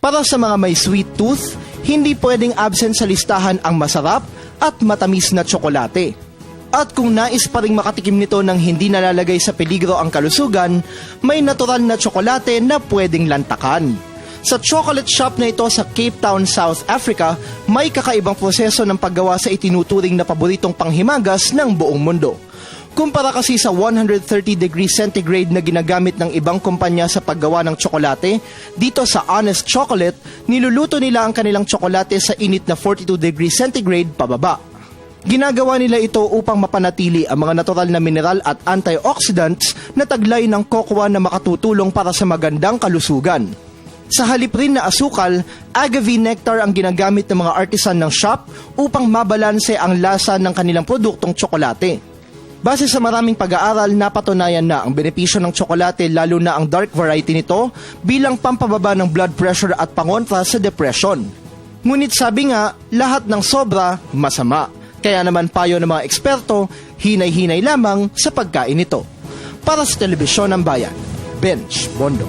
Para sa mga may sweet tooth, hindi pwedeng absent sa listahan ang masarap at matamis na tsokolate. At kung nais pa ring makatikim nito ng hindi nalalagay sa peligro ang kalusugan, may natural na tsokolate na pwedeng lantakan. Sa chocolate shop na ito sa Cape Town, South Africa, may kakaibang proseso ng paggawa sa itinuturing na paboritong panghimagas ng buong mundo. Kumpara kasi sa 130 degrees centigrade na ginagamit ng ibang kumpanya sa paggawa ng tsokolate, dito sa Honest Chocolate, niluluto nila ang kanilang tsokolate sa init na 42 degrees centigrade pababa. Ginagawa nila ito upang mapanatili ang mga natural na mineral at antioxidants na taglay ng cocoa na makatutulong para sa magandang kalusugan. Sa halip rin na asukal, agave nectar ang ginagamit ng mga artisan ng shop upang mabalanse ang lasa ng kanilang produktong tsokolate. Base sa maraming pag-aaral, napatunayan na ang benepisyo ng tsokolate, lalo na ang dark variety nito, bilang pampababa ng blood pressure at pangontra sa depression. Ngunit sabi nga, lahat ng sobra, masama. Kaya naman payo ng mga eksperto, hinay-hinay lamang sa pagkain nito. Para sa Telebisyon ng Bayan, Benj Bondo.